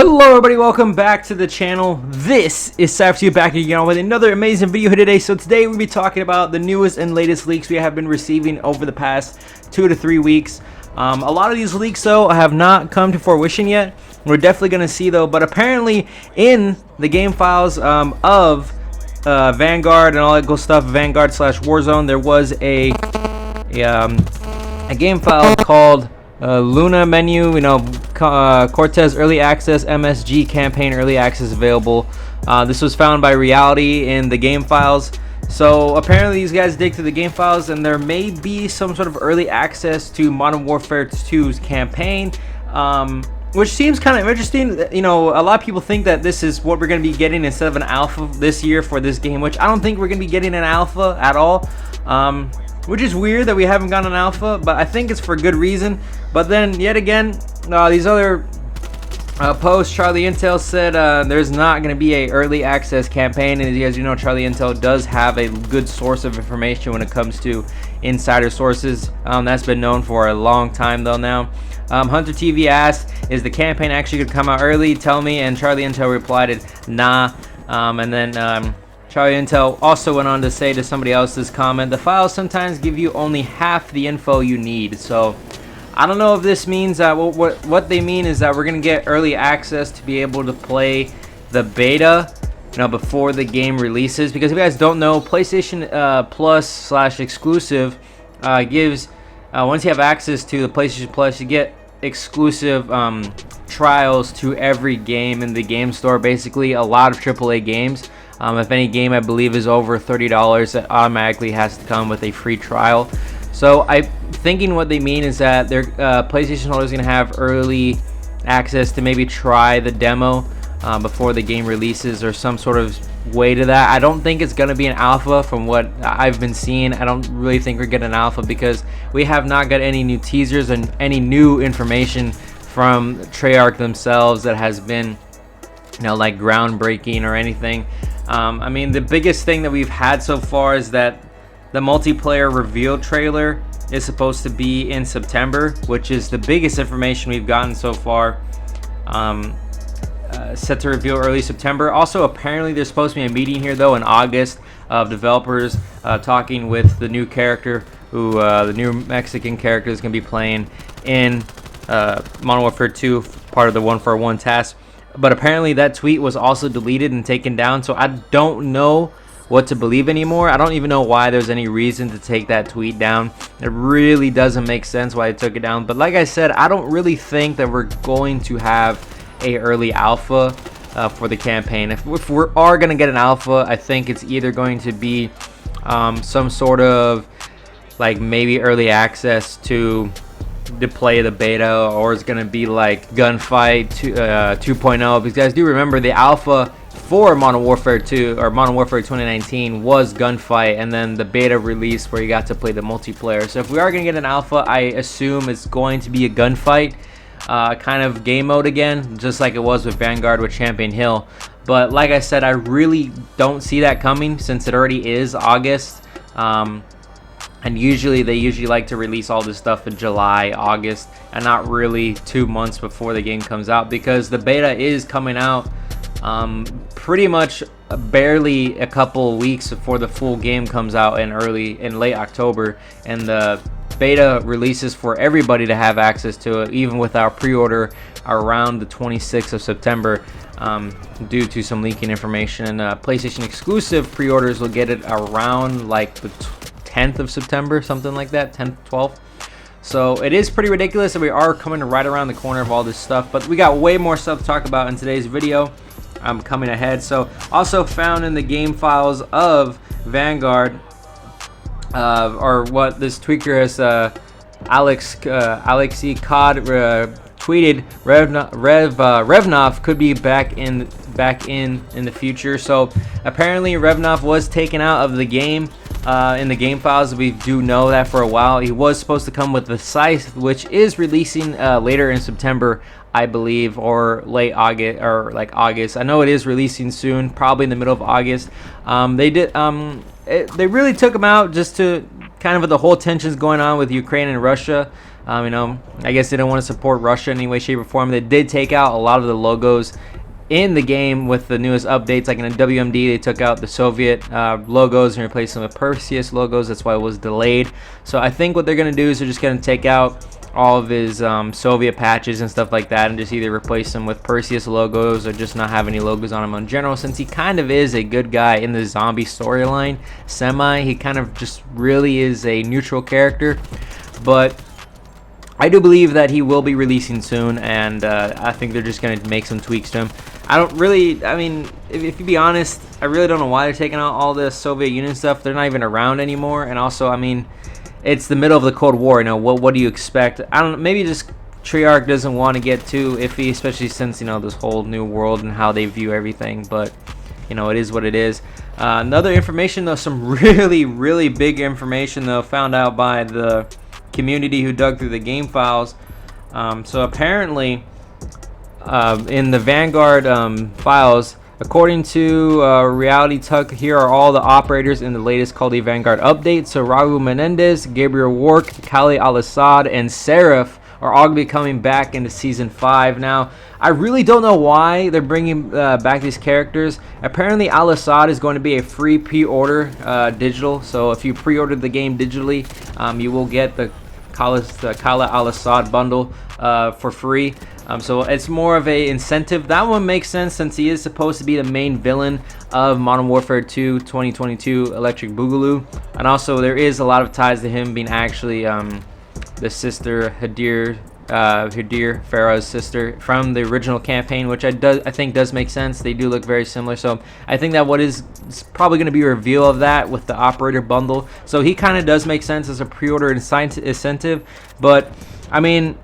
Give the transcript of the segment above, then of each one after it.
Hello everybody, welcome back to the channel. This is Safety back again with another amazing video here today. So today we'll be talking about the newest and latest leaks we have been receiving over the past 2 to 3 weeks. A lot of these leaks though have not come to fruition yet. We're definitely going to see though, but apparently in the game files of Vanguard and all that good stuff, Vanguard / Warzone, there was a game file called Luna menu, Cortez early access MSG campaign early access available. This was found by Reality in the game files. So apparently these guys dig through the game files and there may be some sort of early access to Modern Warfare 2's campaign, which seems kind of interesting. A lot of people think that this is what we're going to be getting instead of an alpha this year for this game, which I don't think we're going to be getting an alpha at all. Which is weird that we haven't gotten an alpha, but I think it's for good reason. But then, yet again, these other posts, Charlie Intel said there's not going to be a early access campaign. And as you know, Charlie Intel does have a good source of information when it comes to insider sources. That's been known for a long time though now. Hunter TV asked, is the campaign actually going to come out early? Tell me. And Charlie Intel replied, nah. And then Charlie Intel also went on to say to somebody else's comment, the files sometimes give you only half the info you need. So I don't know if this means that what they mean is that we're going to get early access to be able to play the beta before the game releases. Because if you guys don't know, PlayStation Plus / exclusive gives once you have access to the PlayStation Plus, you get exclusive trials to every game in the game store. Basically a lot of AAA games. If any game I believe is over $30, it automatically has to come with a free trial. So I'm thinking what they mean is that their PlayStation holders are going to have early access to maybe try the demo before the game releases, or some sort of way to that. I don't think it's going to be an alpha from what I've been seeing. I don't really think we're getting an alpha because we have not got any new teasers and any new information from Treyarch themselves that has been like groundbreaking or anything. I mean, the biggest thing that we've had so far is that the multiplayer reveal trailer is supposed to be in September, which is the biggest information we've gotten so far. Set to reveal early September. Also, apparently there's supposed to be a meeting here though in August of developers talking with the new character, who the new Mexican character is going to be playing in Modern Warfare 2, part of the 141 task. But apparently that tweet was also deleted and taken down, so I don't know what to believe anymore. I don't even know why there's any reason to take that tweet down. It really doesn't make sense why they took it down. But like I said, I don't really think that we're going to have a early alpha for the campaign. If we are going to get an alpha, I think it's either going to be some sort of like maybe early access to play the beta, or it's gonna be like Gunfight 2.0, because guys do remember the alpha for Modern Warfare 2 or Modern Warfare 2019 was Gunfight, and then the beta release where you got to play the multiplayer. So if we are gonna get an alpha, I assume it's going to be a Gunfight kind of game mode again, just like it was with Vanguard with Champion Hill. But like I said, I really don't see that coming since it already is August. And they like to release all this stuff in July, August, and not really 2 months before the game comes out, because the beta is coming out pretty much barely a couple weeks before the full game comes out in late October, and the beta releases for everybody to have access to it, even with our pre-order around the 26th of September. Due to some leaking information, PlayStation exclusive pre-orders will get it around like the 10th of September, something like that, 10th, 12th. So it is pretty ridiculous that we are coming right around the corner of all this stuff, but we got way more stuff to talk about in today's video. I'm coming ahead. So also found in the game files of Vanguard, or what this tweaker has, Alexei Cod tweeted, Ravenov could be back in the future. So apparently Ravenov was taken out of the game. In the game files, we do know that for a while. He was supposed to come with the Scythe, which is releasing later in September, I believe, or late August, or like August. I know it is releasing soon, probably in the middle of August. They really took him out just to kind of with the whole tensions going on with Ukraine and Russia. You know, I guess they don't want to support Russia in any way, shape, or form. They did take out a lot of the logos in the game with the newest updates. Like in the WMD, they took out the Soviet logos and replaced them with Perseus logos. That's why it was delayed. So I think what they're going to do is they're just going to take out all of his Soviet patches and stuff like that, and just either replace them with Perseus logos or just not have any logos on him in general, since he kind of is a good guy in the zombie storyline. He kind of just really is a neutral character, but I do believe that he will be releasing soon, and I think they're just going to make some tweaks to him. I mean, if you be honest, I really don't know why they're taking out all the Soviet Union stuff. They're not even around anymore, and also, I mean, it's the middle of the Cold War. You know, what do you expect? I don't know, maybe just Treyarch doesn't want to get too iffy, especially since, you know, this whole new world and how they view everything, but, you know, it is what it is. Another information, though, some really big information, though, found out by the community who dug through the game files. So apparently, in the Vanguard files, according to Reality Tuck, here are all the operators in the latest Call of Duty Vanguard update. So Raul Menendez, Gabriel Wark, Kali Al-Assad, and Seraph are all going to be coming back into Season 5. Now, I really don't know why they're bringing back these characters. Apparently, Al-Assad is going to be a free pre-order digital. So if you pre-order the game digitally, you will get the Kala Al-Assad bundle for free. So it's more of a incentive. That one makes sense since he is supposed to be the main villain of Modern Warfare 2 2022 Electric Boogaloo. And also there is a lot of ties to him being actually the sister Hadir Farah's sister from the original campaign, which I think does make sense. They do look very similar. So I think that what is probably going to be a reveal of that with the operator bundle. So he kind of does make sense as a pre-order incentive. But I mean,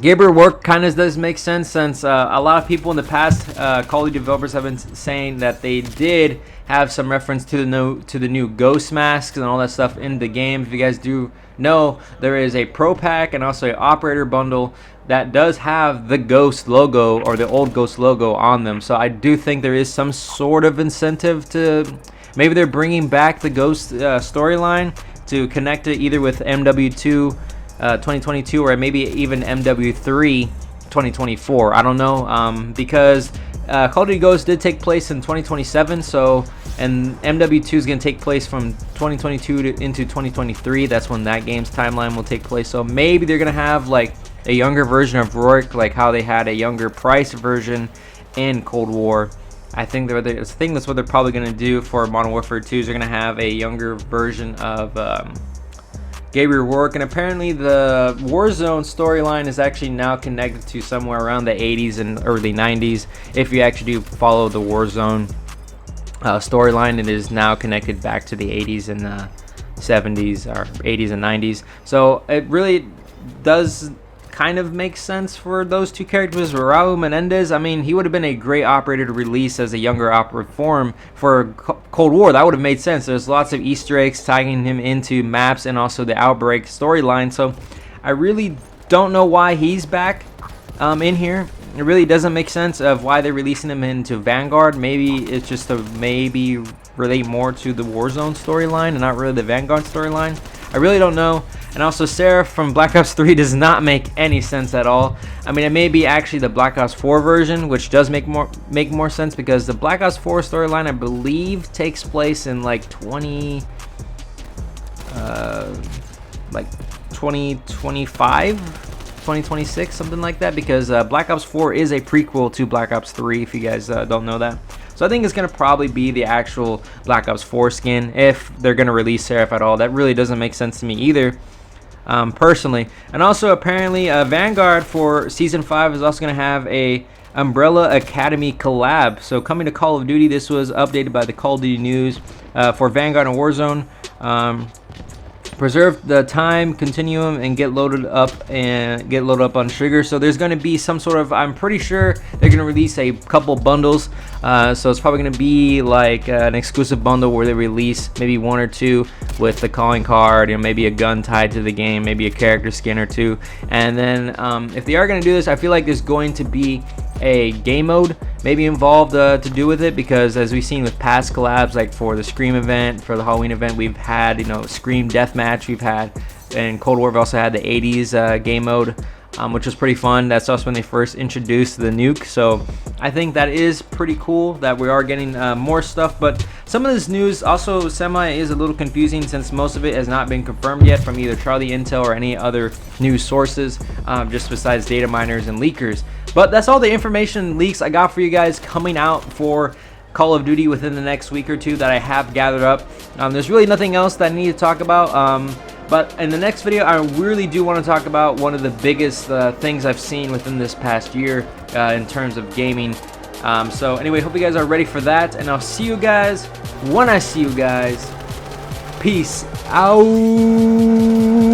Gabriel Work kind of does make sense since a lot of people in the past, Call of Duty developers have been saying that they did have some reference to the new ghost masks and all that stuff in the game. If you guys do know, there is a pro pack and also an operator bundle that does have the ghost logo or the old ghost logo on them. So I do think there is some sort of incentive to maybe they're bringing back the ghost storyline to connect it either with MW2 2022 or maybe even MW3 2024. I don't know, because Call of Duty Ghosts did take place in 2027, so, and MW2 is going to take place from 2022 into 2023. That's when that game's timeline will take place. So maybe they're going to have like a younger version of Rourke, like how they had a younger Price version in Cold War. I think that's what they're probably going to do for Modern Warfare 2. Is they're going to have a younger version of Gabriel Rourke, and apparently the Warzone storyline is actually now connected to somewhere around the 80s and early 90s. If you actually do follow the Warzone storyline, it is now connected back to the 80s and 70s or 80s and 90s. So it really does kind of makes sense for those two characters. Raul Menendez, I mean, he would have been a great operator to release as a younger operator form for Cold War. That would have made sense. There's lots of Easter eggs tying him into maps and also the Outbreak storyline. So I really don't know why he's back in here. It really doesn't make sense of why they're releasing him into Vanguard. Maybe it's just to maybe relate more to the Warzone storyline and not really the Vanguard storyline. I really don't know. And also, Seraph from Black Ops 3 does not make any sense at all. I mean, it may be actually the Black Ops 4 version, which does make more sense because the Black Ops 4 storyline, I believe, takes place in like 2025, 2026, something like that. Because Black Ops 4 is a prequel to Black Ops 3. If you guys don't know that. So I think it's going to probably be the actual Black Ops 4 skin if they're going to release Seraph at all. That really doesn't make sense to me either, personally. And also apparently Vanguard for Season 5 is also going to have a Umbrella Academy collab. So coming to Call of Duty, this was updated by the Call of Duty News for Vanguard and Warzone. Preserve the time continuum and get loaded up on Trigger. So there's going to be some sort of, I'm pretty sure they're going to release a couple bundles. So it's probably going to be like an exclusive bundle where they release maybe one or two with the calling card, you know, maybe a gun tied to the game, maybe a character skin or two. And then if they are going to do this, I feel like there's going to be a game mode maybe involved to do with it, because as we've seen with past collabs, like for the Scream event, for the Halloween event, we've had, you know, Scream Deathmatch, we've had in Cold War, we also had the 80s game mode, which was pretty fun. That's also when they first introduced the nuke. So I think that is pretty cool that we are getting more stuff. But some of this news also semi is a little confusing, since most of it has not been confirmed yet from either Charlie Intel or any other news sources, just besides data miners and leakers. But that's all the information leaks I got for you guys coming out for Call of Duty within the next week or two that I have gathered up. There's really nothing else that I need to talk about. But in the next video, I really do want to talk about one of the biggest things I've seen within this past year in terms of gaming. So anyway, hope you guys are ready for that, and I'll see you guys when I see you guys. Peace out.